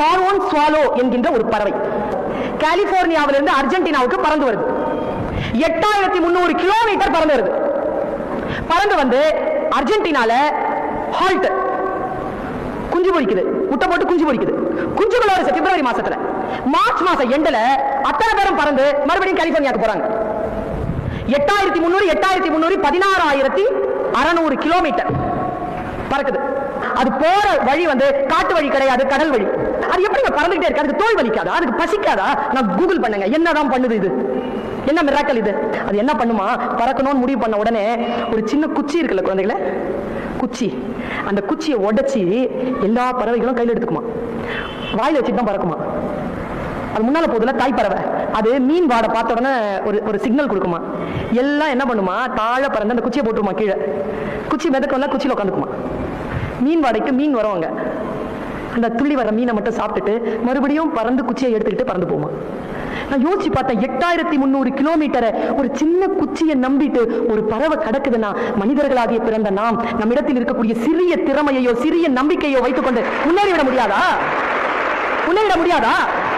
பார்வோன் ஸ்வாலோ என்கின்ற ஒரு பறவை கலிபோர்னியாவிலிருந்து அர்ஜென்டினாவுக்கு பறந்து வருது. 8300 கிலோமீட்டர் பறந்து வருது. பறந்து வந்து அர்ஜென்டினால ஹால்ட், குஞ்சு பொரிக்குது, முட்டை போட்டு குஞ்சு பொரிக்குது. குஞ்சுகள் வருது பிப்ரவரி மாசத்துல. மார்ச் மாசம் எண்டுல அத்தனை பேரும் பறந்து மறுபடியும் கலிபோர்னியாக்கு போறாங்க. 8300 16600 கிலோமீட்டர் பறக்குது. அது போற வழி வந்து காட்டு வழி கிடையாது, கடல் வழி. அது எப்படி பறந்துகிட்டே இருக்கு? அதுக்கு தோல் வலிக்காதா? அதுக்கு பசிக்காதா? நான் கூகுள் பண்ணுங்க, என்னதான் பண்ணுது இது, என்ன மிராக்கல் இது. அது என்ன பண்ணுமா, பறக்கணும்னு முடிவு பண்ண உடனே ஒரு சின்ன குச்சி இருக்குல்ல குழந்தைகளே, குச்சி, அந்த குச்சியை உடைச்சி எல்லா பறவைகளும் கையில் எடுத்துக்குமா, வாயில வச்சுட்டு தான் பறக்குமா. அது முன்னால போதுல தாய் பறவை, அது மீன் வாட பார்த்த உடனே ஒரு சிக்னல் கொடுக்குமா. எல்லாம் என்ன பண்ணுமா, தாழ பறந்து அந்த குச்சியை போட்டுருமா கீழே. குச்சி மிதக்கல, குச்சியில் உட்காந்துக்குமா. மீன் வாடைக்கு மீன் வருவாங்க, அந்த துள்ளி வர மீனை மட்டும் சாப்பிட்டுட்டு மறுபடியும் பறந்து குச்சியை எடுத்துக்கிட்டு பறந்து போமா. நான் யோசிச்சு பார்த்தேன், 8300 கிலோமீட்டரை ஒரு சின்ன குச்சியை நம்பிட்டு ஒரு பறவை கடக்குதுன்னா, மனிதர்களாகிய பிறந்த நாம் நம்மிடத்தில் இருக்கக்கூடிய சிறிய திறமையோ சிறிய நம்பிக்கையோ வைத்துக்கொண்டு முன்னேறிவிட முடியாதா? முன்னேறிட முடியாதா?